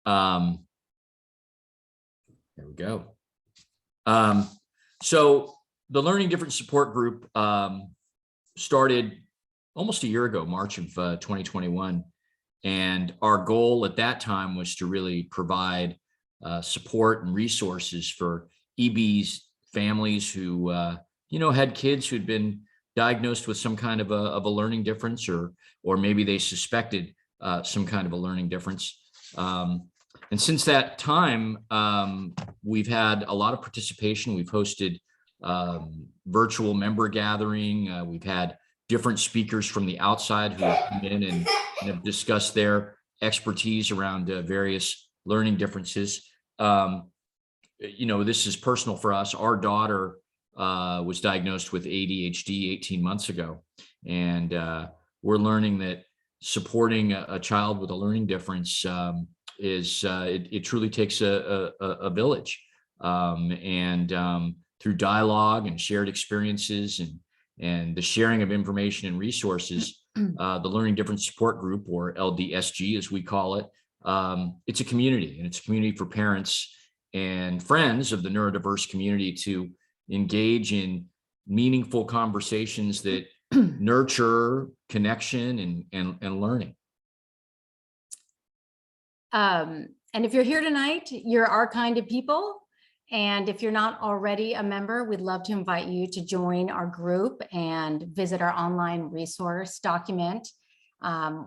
There we go. So the Learning Difference Support Group started almost a year ago, March of 2021. And our goal at that time was to really provide support and resources for EB's families who, had kids who'd been diagnosed with some kind of a learning difference, or maybe they suspected some kind of a learning difference. And since that time, we've had a lot of participation. We've hosted virtual member gathering. We've had different speakers from the outside who have come in and have discussed their expertise around various learning differences. This is personal for us. Our daughter was diagnosed with ADHD 18 months ago. And we're learning that supporting a child with a learning difference it truly takes a village. Through dialogue and shared experiences and the sharing of information and resources, the Learning Difference Support Group, or LDSG as we call it, it's a community, and it's a community for parents and friends of the neurodiverse community to engage in meaningful conversations that nurture connection and learning. And if you're here tonight, you're our kind of people. And if you're not already a member, we'd love to invite you to join our group and visit our online resource document.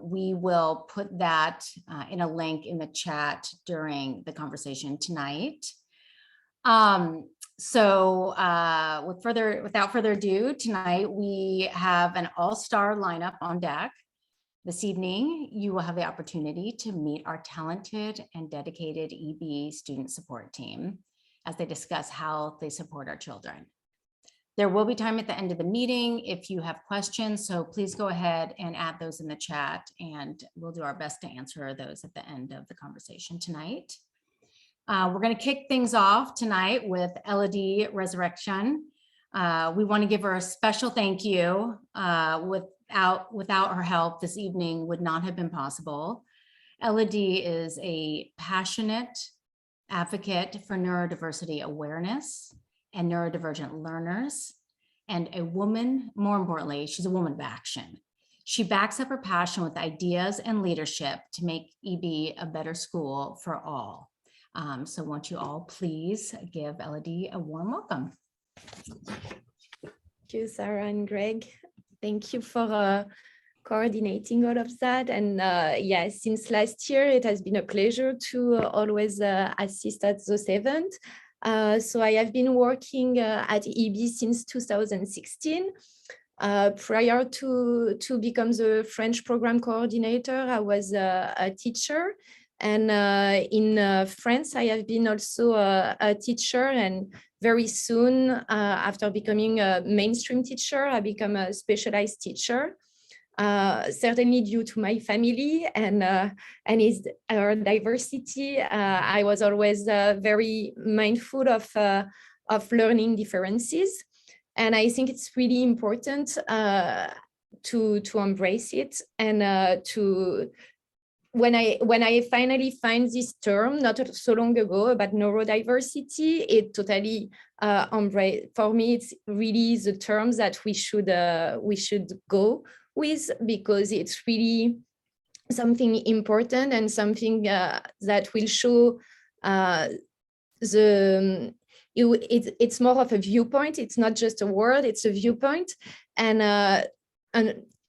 We will put that in a link in the chat during the conversation tonight. Without further ado, tonight we have an all-star lineup on deck. This evening, you will have the opportunity to meet our talented and dedicated EB student support team as they discuss how they support our children. There will be time at the end of the meeting if you have questions, so please go ahead and add those in the chat, and we'll do our best to answer those at the end of the conversation tonight. We're going to kick things off tonight with Elodie Resurrection. We want to give her a special thank you. Without her help, this evening would not have been possible. Elodie is a passionate advocate for neurodiversity awareness and neurodivergent learners, and a woman, more importantly, she's a woman of action. She backs up her passion with ideas and leadership to make EB a better school for all. So won't you all please give Elodie a warm welcome. Thank you, Sarah and Greg. Thank you for coordinating all of that. And since last year, it has been a pleasure to always assist at those events. So I have been working at EB since 2016. Prior to become the French program coordinator, I was a teacher. And in France, I have been also a teacher, and very soon after becoming a mainstream teacher, I become a specialized teacher. Certainly due to my family and our diversity, I was always very mindful of learning differences, and I think it's really important to embrace it and to. When I finally find this term not so long ago about neurodiversity, it totally embrace. For me, it's really the terms that we should go with, because it's really something important and something that will show it's more of a viewpoint. It's not just a word; it's a viewpoint, and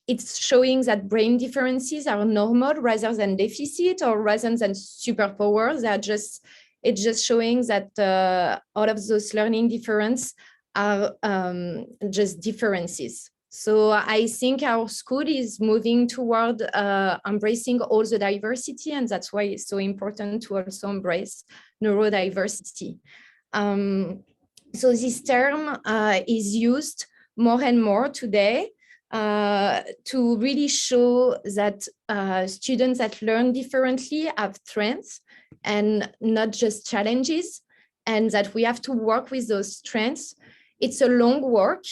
it's showing that brain differences are normal rather than deficit or rather than superpowers. It's just showing that all of those learning differences are just differences. So I think our school is moving toward embracing all the diversity, and that's why it's so important to also embrace neurodiversity. So this term is used more and more today to really show that students that learn differently have strengths and not just challenges, and that we have to work with those strengths. It's a long work.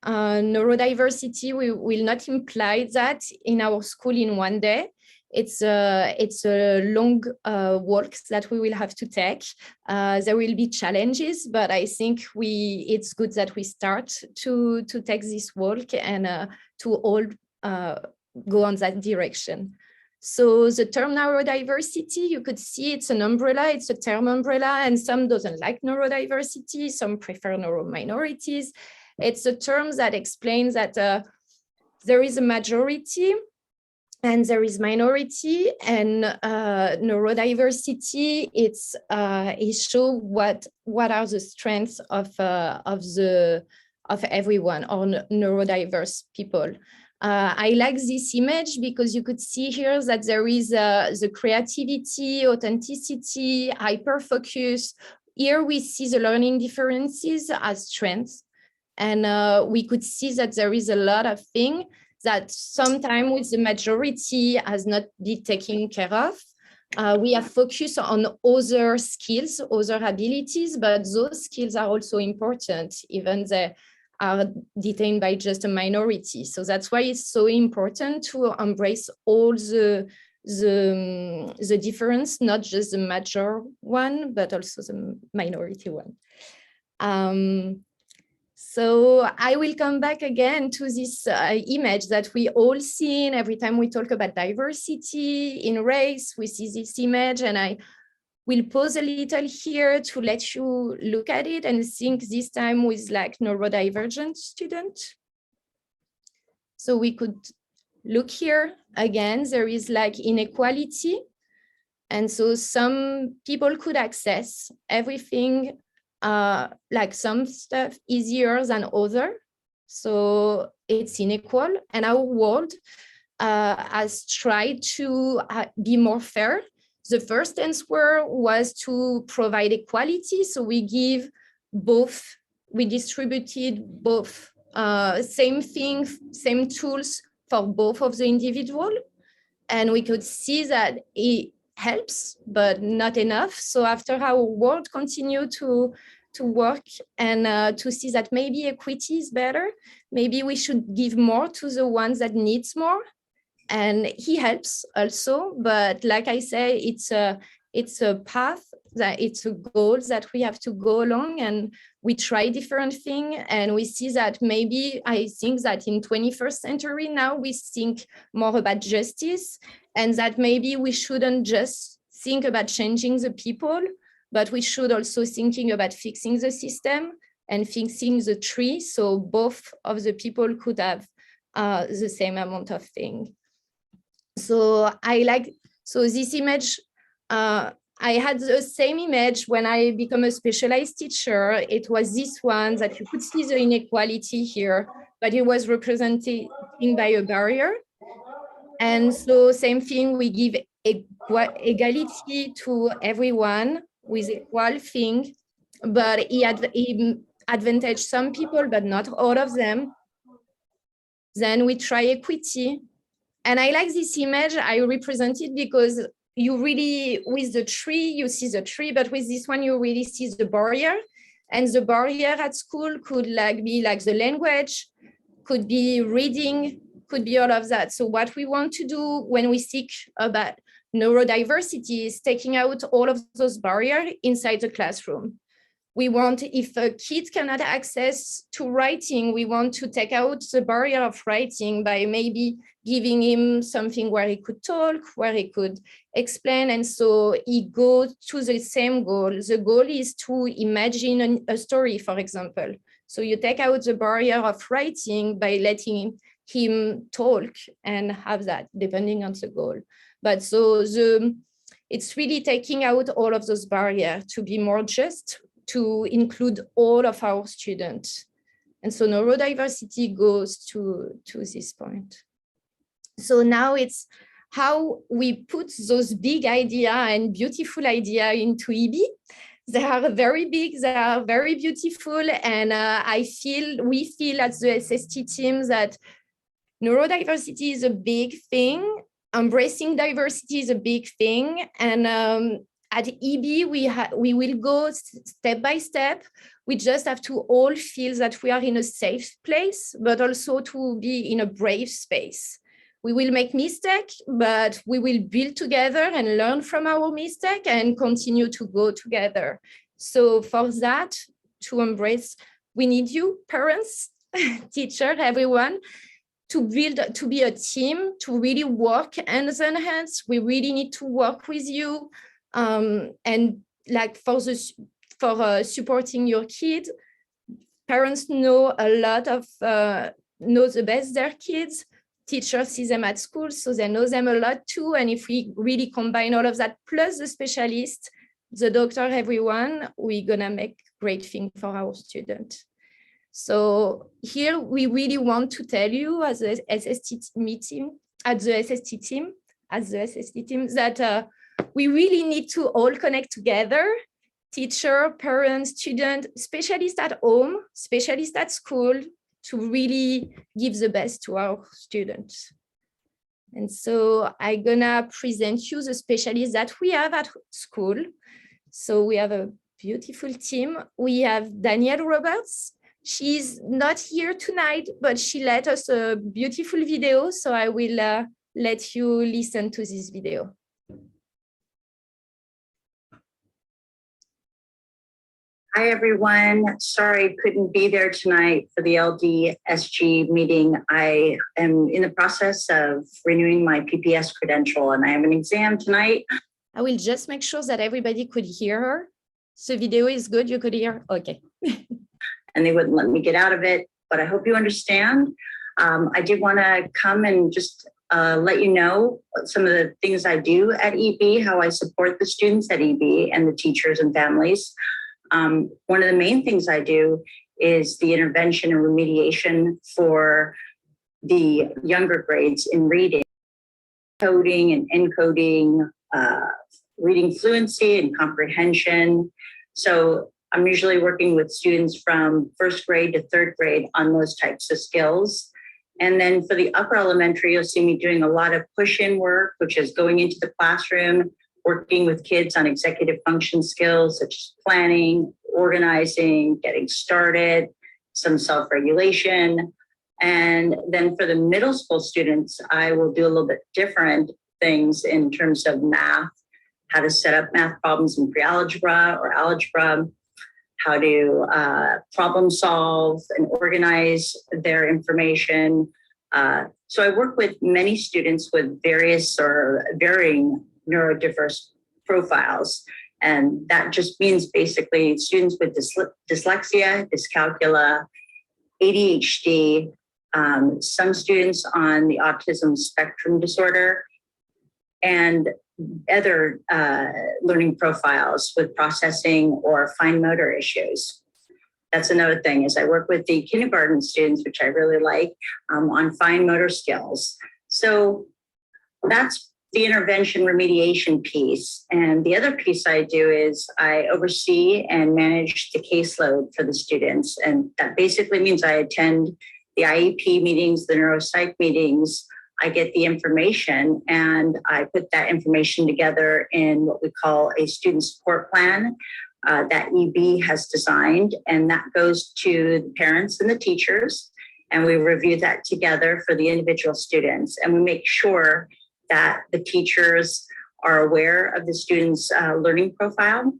Neurodiversity, we will not imply that in our school in one day. it's a long walk that we will have to take. There will be challenges, but I think it's good that we start to take this walk and to all go on that direction. So the term neurodiversity, you could see it's an umbrella, it's a term umbrella, and some doesn't like neurodiversity, some prefer neurominorities. It's a term that explains that there is a majority and there is minority, and neurodiversity, it shows what are the strengths of everyone, or neurodiverse people. I like this image because you could see here that there is the creativity, authenticity, hyper-focus. Here we see the learning differences as strengths. And we could see that there is a lot of things that sometimes with the majority has not been taken care of. We have focused on other skills, other abilities, but those skills are also important, even they are detained by just a minority. So that's why it's so important to embrace all the difference, not just the major one, but also the minority one. So I will come back again to this image that we all seen every time we talk about diversity in race. We see this image, and I will pause a little here to let you look at it and think this time with like neurodivergent student. So we could look here again, there is like inequality. And so some people could access everything, like some stuff easier than other. So it's unequal, and our world has tried to be more fair. The first answer was to provide equality. So we distributed both same thing, same tools for both of the individual. And we could see that it helps, but not enough. So after our world continued to work and to see that maybe equity is better, maybe we should give more to the ones that needs more. And he helps also, but like I say, it's a path, that it's a goal that we have to go along, and we try different things, and we see that maybe I think that in 21st century now we think more about justice, and that maybe we shouldn't just think about changing the people, but we should also thinking about fixing the system and fixing the tree, so both of the people could have the same amount of thing. So this image, I had the same image when I became a specialized teacher. It was this one that you could see the inequality here, but it was represented by a barrier. And so same thing, we give equality to everyone with equal thing, but he advantaged some people, but not all of them. Then we try equity. And I like this image, I represent it because you really, with the tree, you see the tree, but with this one, you really see the barrier. And the barrier at school could be like the language, could be reading, could be all of that. So what we want to do when we think about neurodiversity is taking out all of those barriers inside the classroom. We want, if a kid cannot access to writing, we want to take out the barrier of writing by maybe giving him something where he could talk, where he could explain. And so he goes to the same goal. The goal is to imagine a story, for example. So you take out the barrier of writing by letting him talk and have that, depending on the goal. But so it's really taking out all of those barriers to be more just, to include all of our students. And so neurodiversity goes to this point. So now it's how we put those big idea and beautiful idea into EB. They are very big, they are very beautiful. And we feel at the SST team that neurodiversity is a big thing. Embracing diversity is a big thing. And at EB, we will go step by step. We just have to all feel that we are in a safe place, but also to be in a brave space. We will make mistakes, but we will build together and learn from our mistake and continue to go together. So for that, to embrace, we need you, parents, teacher, everyone, to be a team, to really work hands in hands. We really need to work with you. And like for supporting your kids, parents know a lot of, know the best their kids. Teachers see them at school, so they know them a lot too. And if we really combine all of that, plus the specialist, the doctor, everyone, we're gonna make great thing for our students. So here we really want to tell you as the SST meeting, at the SST team, that we really need to all connect together. Teacher, parents, student, specialists at home, specialists at school, to really give the best to our students. And so I'm gonna present you the specialists that we have at school. So we have a beautiful team. We have Danielle Roberts. She's not here tonight, but she let us a beautiful video. So I will let you listen to this video. Hi, everyone. Sorry, couldn't be there tonight for the LDSG meeting. I am in the process of renewing my PPS credential, and I have an exam tonight. I will just make sure that everybody could hear her. So video is good, you could hear, okay. And they wouldn't let me get out of it, but I hope you understand. I did want to come and just let you know some of the things I do at EB, how I support the students at EB and the teachers and families. One of the main things I do is the intervention and remediation for the younger grades in reading, coding and encoding, reading fluency and comprehension. So I'm usually working with students from first grade to third grade on those types of skills. And then for the upper elementary, you'll see me doing a lot of push-in work, which is going into the classroom, working with kids on executive function skills such as planning, organizing, getting started, some self-regulation. And then for the middle school students, I will do a little bit different things in terms of math, how to set up math problems in pre-algebra or algebra, how to problem solve and organize their information. So I work with many students with various or varying neurodiverse profiles. And that just means basically students with dyslexia, dyscalculia, ADHD, some students on the autism spectrum disorder, and other learning profiles with processing or fine motor issues. That's another thing is I work with the kindergarten students, which I really like, on fine motor skills. So that's the intervention remediation piece. And the other piece I do is I oversee and manage the caseload for the students. And that basically means I attend the IEP meetings, the neuropsych meetings. I get the information and I put that information together in what we call a student support plan that EB has designed. And that goes to the parents and the teachers. And we review that together for the individual students. And we make sure that the teachers are aware of the students' learning profile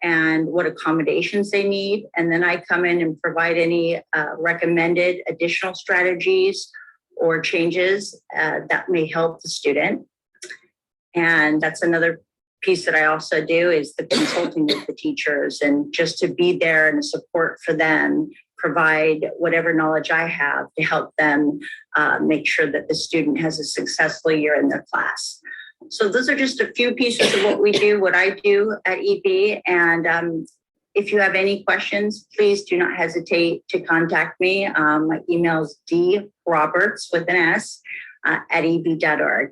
and what accommodations they need. And then I come in and provide any recommended additional strategies or changes that may help the student. And that's another piece that I also do is the consulting with the teachers and just to be there and support for them, provide whatever knowledge I have to help them make sure that the student has a successful year in their class. So those are just a few pieces of what we do, what I do at EB. And if you have any questions, please do not hesitate to contact me. My email is droberts with an S at eb.org.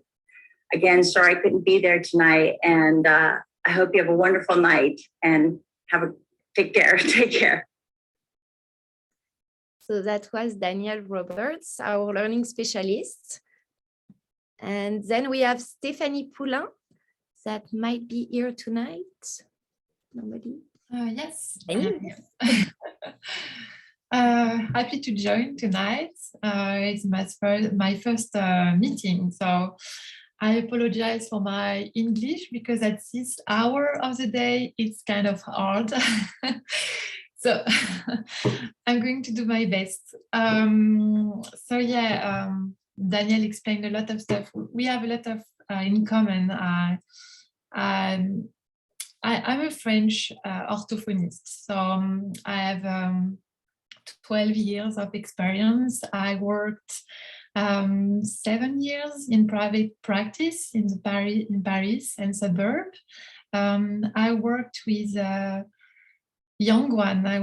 Again, sorry I couldn't be there tonight. And I hope you have a wonderful night and take care. Take care. So that was Danielle Roberts, our learning specialist. And then we have Stephanie Poulan that might be here tonight. Nobody? Yes. Hey. Happy to join tonight. It's my first meeting, so I apologize for my English because at this hour of the day, it's kind of hard. So I'm going to do my best. So yeah, Danielle explained a lot of stuff. We have a lot of in common. I'm a French orthophonist, so I have 12 years of experience. I worked 7 years in private practice in Paris and suburb. I worked with young one. I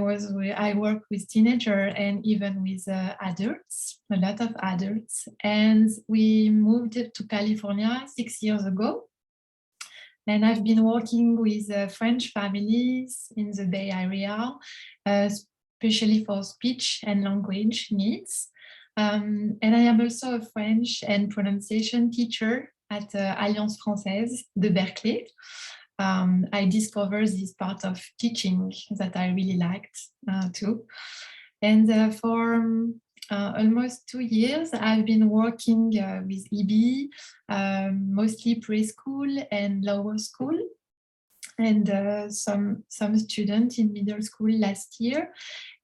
worked with teenager and even with adults, a lot of adults. And we moved to California 6 years ago. And I've been working with French families in the Bay Area, especially for speech and language needs. And I am also a French and pronunciation teacher at Alliance Française de Berkeley. I discovered this part of teaching that I really liked too. And for almost 2 years, I've been working with EB, mostly preschool and lower school, and some students in middle school last year.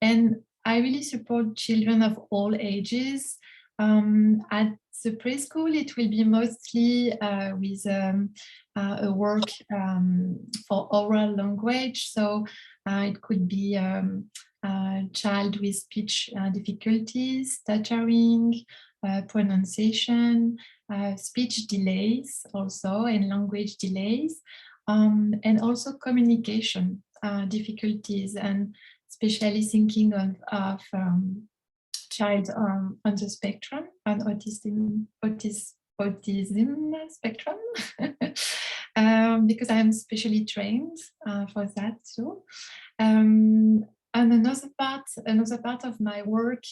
And I really support children of all ages. At the preschool, it will be mostly with a work for oral language. So it could be a child with speech difficulties, stuttering, pronunciation, speech delays also, and language delays, and also communication difficulties, and especially thinking of child on the spectrum, on autism spectrum, because I'm specially trained for that too. And another part of my work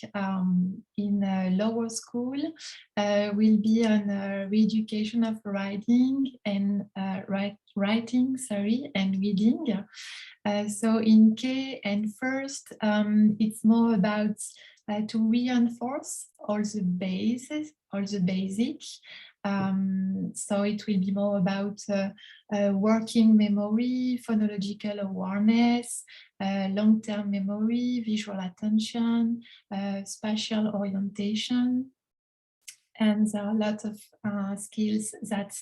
in lower school will be on re-education of writing and writing and reading. So in K and first, it's more about to reinforce all the bases, all the basic. So it will be more about working memory, phonological awareness, long-term memory, visual attention, spatial orientation. And there are a lot of skills that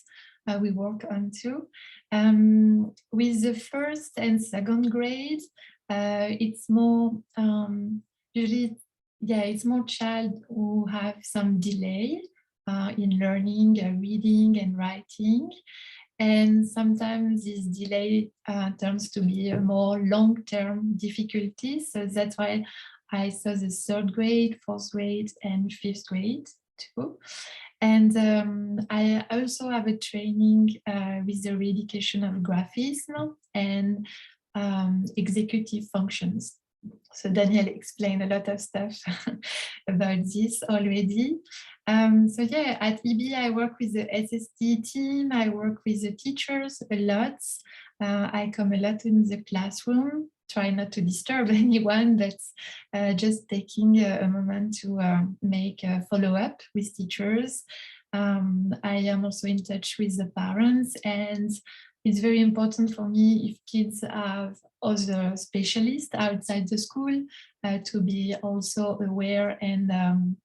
we work on too. With the first and second grade, it's more usually, it's more child who have some delay in learning, reading and writing. And sometimes this delay turns to be a more long-term difficulty. So that's why I saw the third grade, fourth grade and fifth grade too. And I also have a training with the re-education of graphism and executive functions. So Danielle explained a lot of stuff about this already. So yeah, at EB, I work with the SST team. I work with the teachers a lot. I come a lot in the classroom, try not to disturb anyone, but just taking a moment to make a follow-up with teachers. I am also in touch with the parents, and it's very important for me if kids have other specialists outside the school to be also aware and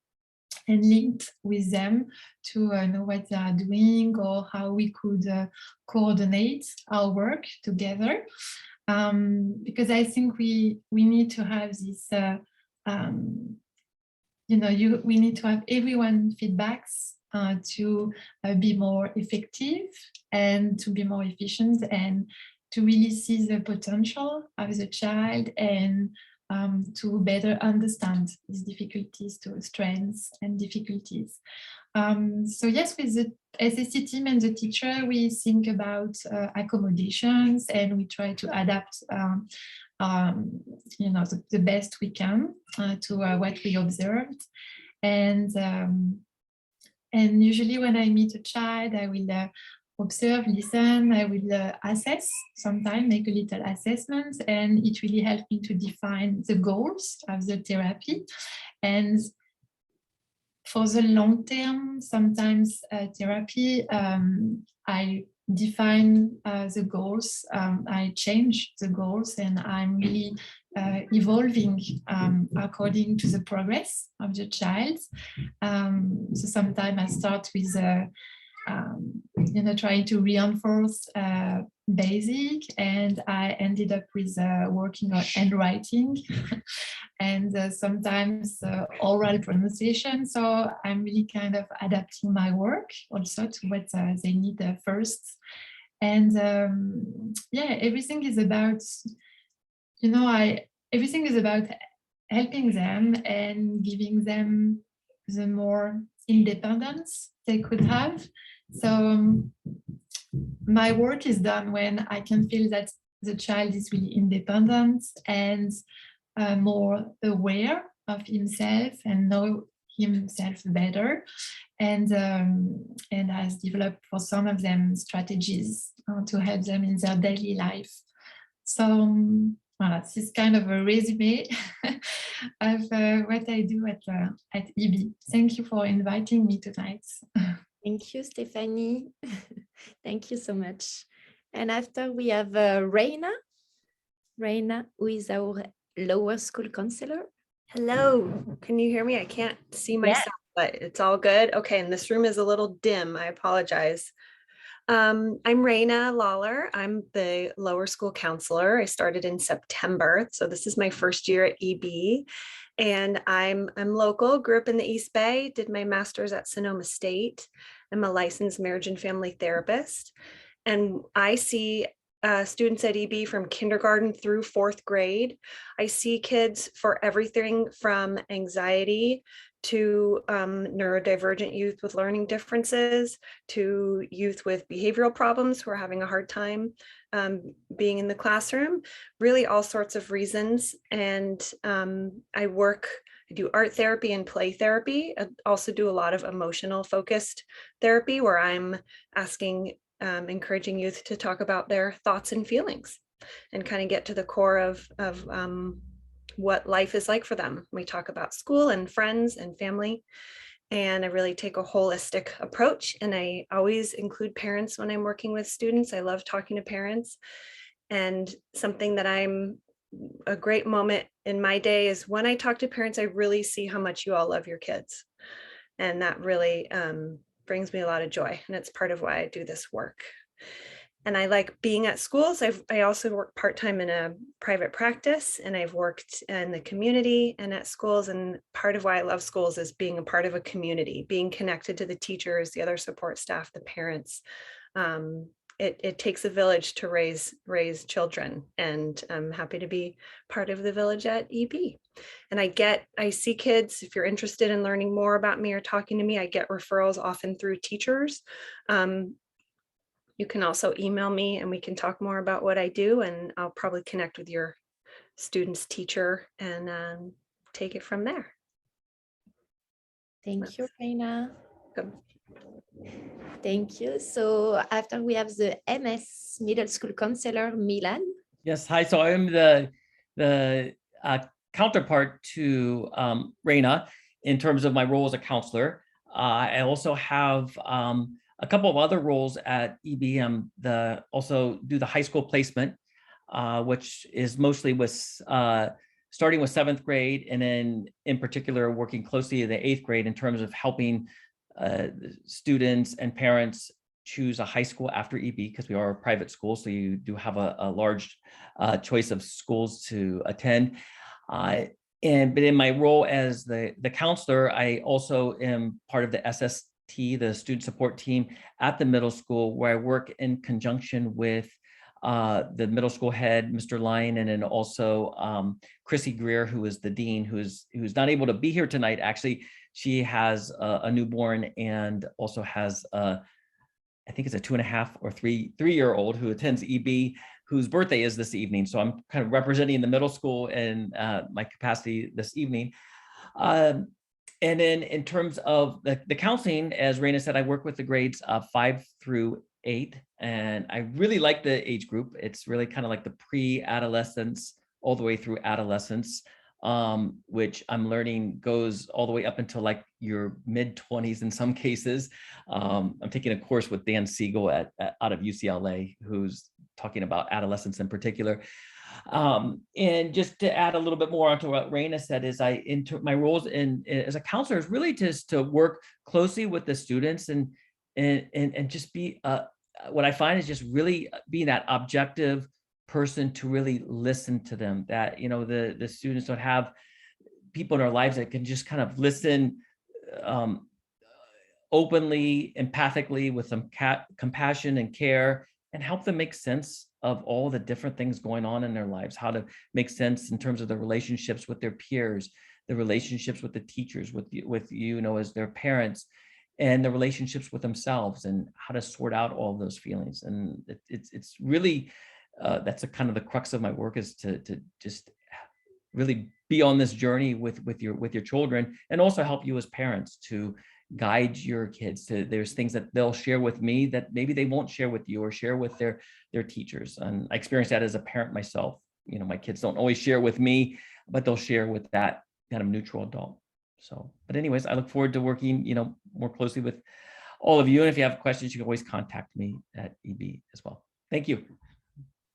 linked with them to know what they are doing or how we could coordinate our work together. Because I think we need to have this, we need to have everyone feedbacks to be more effective and to be more efficient and to really see the potential of the child and to better understand these difficulties, to strengths and difficulties. So yes, with the SST team and the teacher, we think about accommodations and we try to adapt the best we can to what we observed. And usually when I meet a child, I will observe, listen. I will assess, sometimes make a little assessment, and it really helped me to define the goals of the therapy. And for the long term, sometimes therapy, I define the goals, I change the goals, and I'm really evolving according to the progress of the child. So sometimes I start with trying to reinforce basic, and I ended up with working on handwriting and sometimes oral pronunciation. So I'm really kind of adapting my work also to what they need first. And yeah, everything is about, everything is about helping them and giving them the more independence they could have. So my work is done when I can feel that the child is really independent and more aware of himself and know himself better, and has developed for some of them strategies to help them in their daily life. So this is kind of a resume of what I do at EB. Thank you for inviting me tonight. Thank you, Stephanie. Thank you so much. And after we have Reyna, who is our lower school counselor. Hello, can you hear me? I can't see myself, but it's all good. Okay, and this room is a little dim. I apologize. I'm Reyna Lawler. I'm the lower school counselor. I started in September, so this is my first year at EB. And I'm local, grew up in the East Bay, did my master's at Sonoma State. I'm a licensed marriage and family therapist. And I see students at EB from kindergarten through 4th grade. I see kids for everything from anxiety to neurodivergent youth with learning differences, to youth with behavioral problems who are having a hard time being in the classroom, really all sorts of reasons. And I do art therapy and play therapy. I also do a lot of emotional focused therapy where I'm encouraging youth to talk about their thoughts and feelings and kind of get to the core of what life is like for them. We talk about school and friends and family, and I really take a holistic approach, and I always include parents when I'm working with students. I love talking to parents, and something that a great moment in my day is when I talk to parents, I really see how much you all love your kids, and that really brings me a lot of joy, and it's part of why I do this work. And I like being at schools. I also work part-time in a private practice, and I've worked in the community and at schools. And part of why I love schools is being a part of a community, being connected to the teachers, the other support staff, the parents. It takes a village to raise children, and I'm happy to be part of the village at EB. And I see kids, if you're interested in learning more about me or talking to me, I get referrals often through teachers. You can also email me and we can talk more about what I do, and I'll probably connect with your student's teacher and take it from there. Thank you, Reyna. Good. Thank you. So after we have the MS middle school counselor, Malin. Yes, hi. So I'm the counterpart to Reyna in terms of my role as a counselor. I also have a couple of other roles at EB. Also do the high school placement, which is mostly with starting with 7th grade, and then in particular working closely in the 8th grade in terms of helping students and parents choose a high school after EB, because we are a private school, so you do have a large choice of schools to attend. But in my role as the counselor, I also am part of the SST, the student support team at the middle school, where I work in conjunction with the middle school head, Mr. Lyon, and then also Chrissy Greer, who is the dean, who's not able to be here tonight. Actually, she has a newborn and also has I think it's a 2.5 or 3-year-old who attends EB, whose birthday is this evening. So I'm kind of representing the middle school in my capacity this evening. And then in terms of the counseling, as Reyna said, I work with the grades 5 through 8, and I really like the age group. It's really kind of like the pre-adolescence all the way through adolescence, which I'm learning goes all the way up until like your mid-20s in some cases. I'm taking a course with Dan Siegel out of UCLA, who's talking about adolescence in particular. And just to add a little bit more onto what Reyna said, is my roles as a counselor is really just to work closely with the students and just be what I find is just really being that objective person to really listen to them. That, you know, the students don't have people in their lives that can just kind of listen openly, empathically, with some compassion and care, and help them make sense of all the different things going on in their lives, how to make sense in terms of the relationships with their peers, the relationships with the teachers, with you know, as their parents, and the relationships with themselves, and how to sort out all of those feelings. And it's really, that's a kind of the crux of my work, is to just really be on this journey with your children, and also help you as parents to guide your kids. There's things that they'll share with me that maybe they won't share with you or share with their teachers. And I experienced that as a parent myself. You know, my kids don't always share with me, but they'll share with that kind of neutral adult. So, but anyways, I look forward to working, you know, more closely with all of you. And if you have questions, you can always contact me at EB as well. Thank you.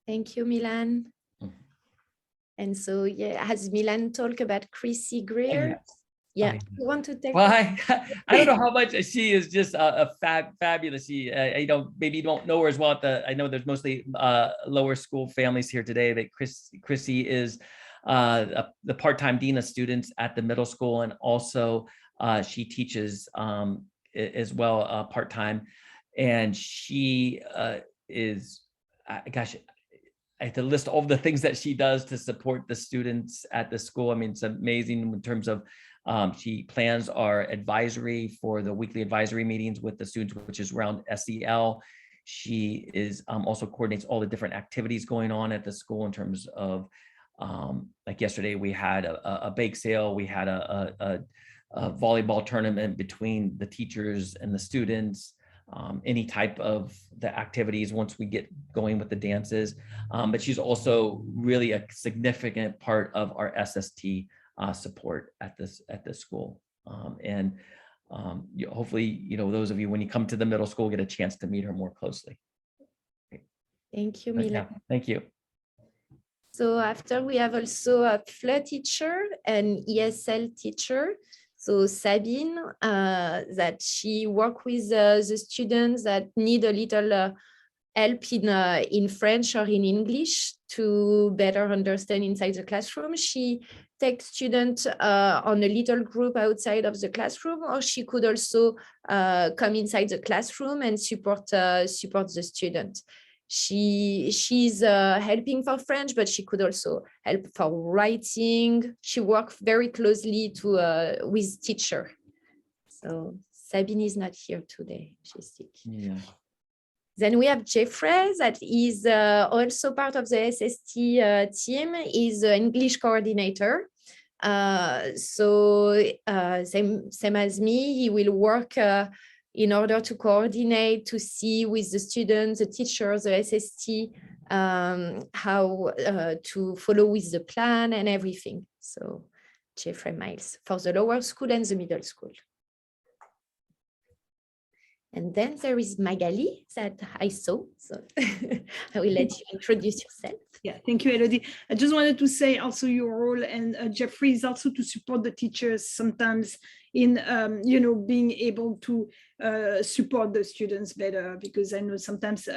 Thank you, Milan. And so, yeah, has Milan talked about Chrissy Greer? Yeah, you want to take? Well, I don't know how much she is just a fabulous. She, you know, maybe you don't know her as well. I know there's mostly lower school families here today. That Chrissy is the part-time dean of students at the middle school, and also she teaches as well part-time. And she is, gosh, I have to list all of the things that she does to support the students at the school. I mean, it's amazing in terms of she plans our advisory for the weekly advisory meetings with the students, which is around SEL. She is also coordinates all the different activities going on at the school in terms of, like yesterday we had a bake sale, we had a volleyball tournament between the teachers and the students, any type of the activities once we get going with the dances. But she's also really a significant part of our SST support at this school, and hopefully, you know, those of you, when you come to the middle school, get a chance to meet her more closely. Thank you, Milan. Yeah, thank you. So after, we have also a FLE teacher and ESL teacher. So Sabine, that she work with the students that need a little help in French or in English to better understand inside the classroom. She takes students on a little group outside of the classroom, or she could also come inside the classroom and support the student. She's helping for French, but she could also help for writing. She works very closely with teacher. So Sabine is not here today. She's sick. Yeah. Then we have Jeffrey, that is also part of the SST team, is an English coordinator. So same as me, he will work in order to coordinate, to see with the students, the teachers, the SST, how to follow with the plan and everything. So Jeffrey Miles for the lower school and the middle school. And then there is Magali that I saw. So I will let you introduce yourself. Yeah, thank you, Elodie. I just wanted to say also your role, and Jeffrey, is also to support the teachers sometimes in, you know, being able to support the students better, because I know sometimes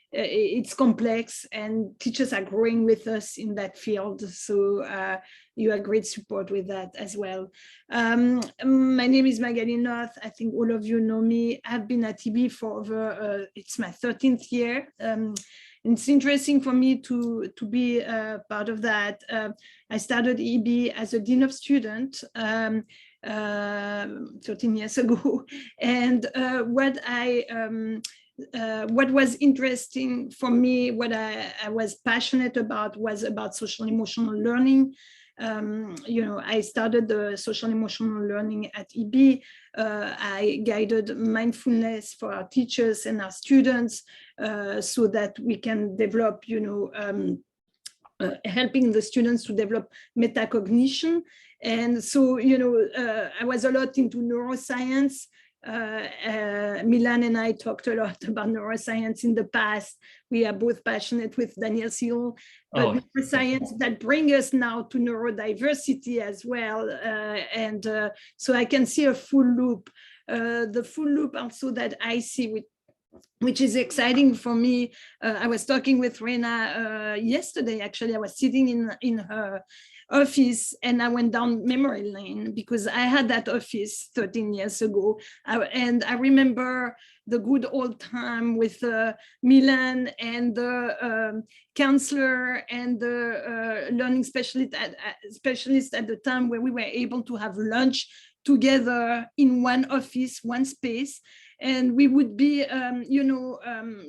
it's complex and teachers are growing with us in that field. So you are great support with that as well. My name is Magali North. I think all of you know me. I've been at EB for over, it's my 13th year. It's interesting for me to be part of that. I started EB as a Dean of Student 13 years ago. And what was interesting for me, what I was passionate about, was about social emotional learning. I started the social emotional learning at EB. I guided mindfulness for our teachers and our students so that we can develop, helping the students to develop metacognition. And so, I was a lot into neuroscience. Milan and I talked a lot about neuroscience in the past. We are both passionate with Danielle, but neuroscience that brings us now to neurodiversity as well. So I can see a full loop. The full loop also that I see, which is exciting for me. I was talking with Reyna yesterday, actually. I was sitting in her office and I went down memory lane because I had that office 13 years ago. And I remember the good old time with Milan and the counselor and the learning specialist at the time, where we were able to have lunch together in one office, one space. And we would be,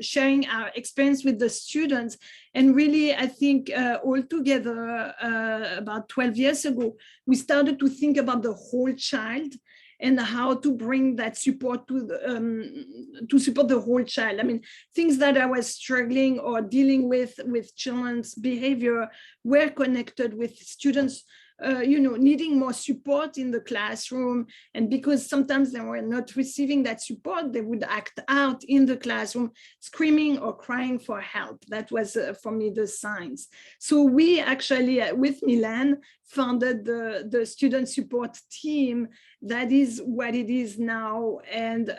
sharing our experience with the students. And really, I think all together, about 12 years ago, we started to think about the whole child and how to bring that support to support the whole child. I mean, things that I was struggling or dealing with children's behavior were connected with students needing more support in the classroom. And because sometimes they were not receiving that support, they would act out in the classroom, screaming or crying for help. That was, for me, the signs. So we actually, with Milan, founded the student support team. That is what it is now. And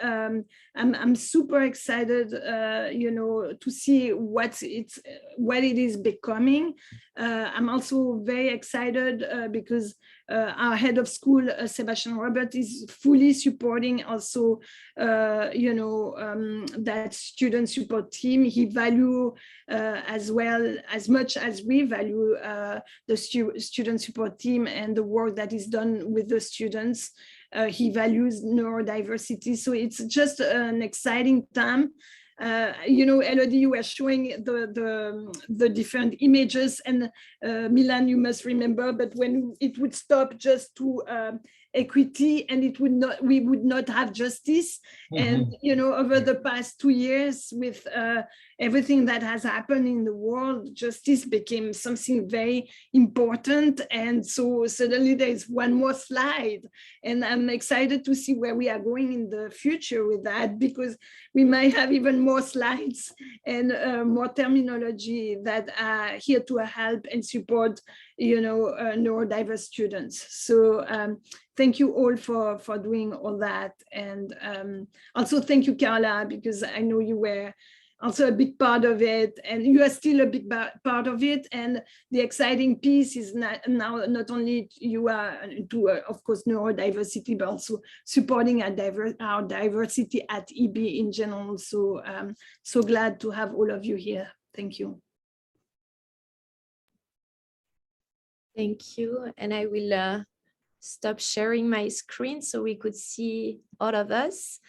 I'm super excited, to see what it is becoming. I'm also very excited because our head of school, Sebastian Robert, is fully supporting also, that student support team. He value as well, as much as we value the student support team and the work that is done with the students. He values neurodiversity. So it's just an exciting time. Elodie, you were showing the different images, and Milan, you must remember, but when it would stop just to equity, and we would not have justice. And over the past 2 years, with everything that has happened in the world, justice became something very important. And so suddenly there is one more slide, and I'm excited to see where we are going in the future with that, because we might have even more slides and more terminology that are here to help and support neurodiverse students. So thank you all for doing all that. And also thank you, Carla, because I know you were also a big part of it, and you are still a big part of it. And the exciting piece is now not only you are to, of course, neurodiversity, but also supporting our diversity at EB in general. So so glad to have all of you here. Thank you. Thank you. And I will stop sharing my screen so we could see all of us.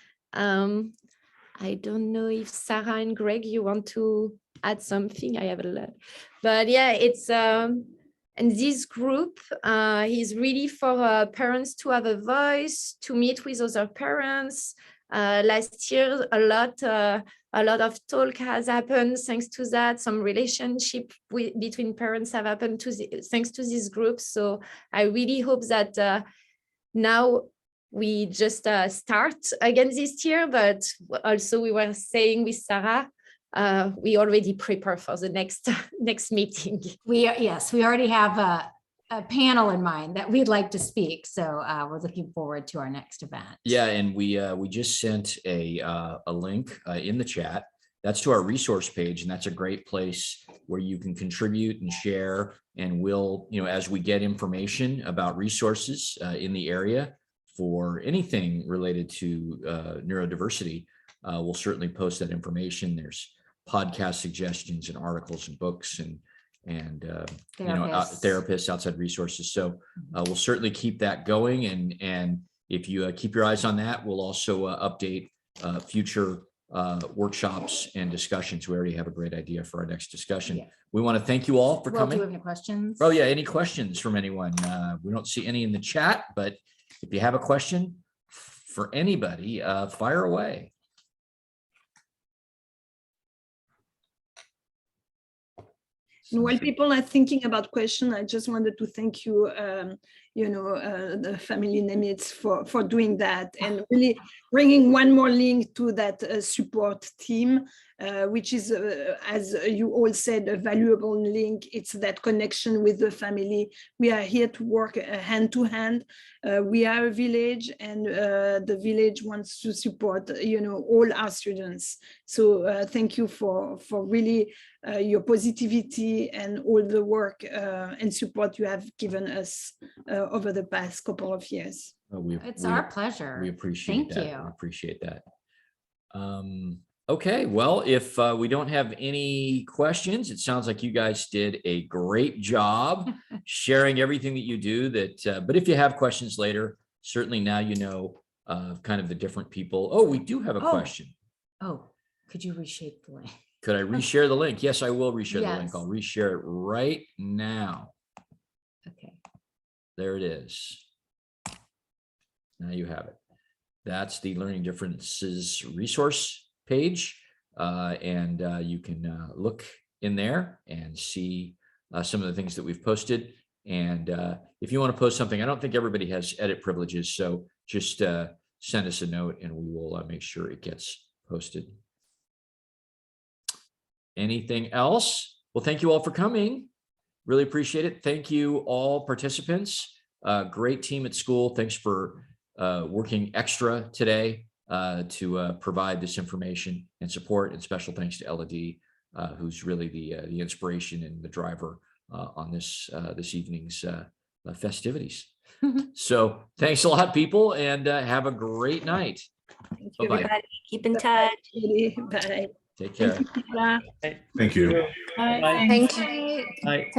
I don't know if Sarah and Greg, you want to add something. I have a lot, but yeah, it's and this group is really for parents to have a voice, to meet with other parents. Last year, a lot of talk has happened thanks to that. Some relationship between parents have happened thanks to this group. So I really hope that now we just start again this year, but also we were saying with Sarah, we already prepare for the next meeting. We already have a panel in mind that we'd like to speak. So we're looking forward to our next event. Yeah, and we just sent a link in the chat. That's to our resource page, and that's a great place where you can contribute and share. And we'll, as we get information about resources in the area for anything related to neurodiversity, we'll certainly post that information. There's podcast suggestions and articles and books and therapists, outside resources. So we'll certainly keep that going. And if you keep your eyes on that, we'll also update future workshops and discussions. We already have a great idea for our next discussion. Yeah. We want to thank you all for Well, do coming. you have any questions? Oh yeah, any questions from anyone? We don't see any in the chat, but if you have a question for anybody, fire away. And while people are thinking about questions, I just wanted to thank you, the family Nemitz for doing that and really bringing one more link to that support team, which is, as you all said, a valuable link. It's that connection with the family. We are here to work hand to hand. We are a village, and the village wants to support, all our students. So thank you for really your positivity and all the work and support you have given us over the past couple of years. It's our pleasure. We appreciate Thank that. you. We appreciate that. Okay, well, if we don't have any questions, it sounds like you guys did a great job sharing everything that you do. But if you have questions later, certainly now you know kind of the different people. Oh, we do have a question. Oh, could you reshape the link? Could I reshare the link? Yes, I will reshare the link. Yes. I'll reshare it right now. Okay. There it is. Now you have it. That's the Learning Differences resource page. And you can look in there and see some of the things that we've posted. And if you want to post something, I don't think everybody has edit privileges. So just send us a note and we will make sure it gets posted. Anything else? Well, thank you all for coming. Really appreciate it. Thank you all participants. Great team at school. Thanks for working extra today to provide this information and support, and special thanks to LD, who's really the inspiration and the driver on this evening's festivities. So thanks a lot, people, and have a great night. Thank you, Bye-bye. everybody. Keep in touch. Bye. Take care. Thank you, Paula. Thank you. Bye. Bye. Thanks. Thank you. Bye.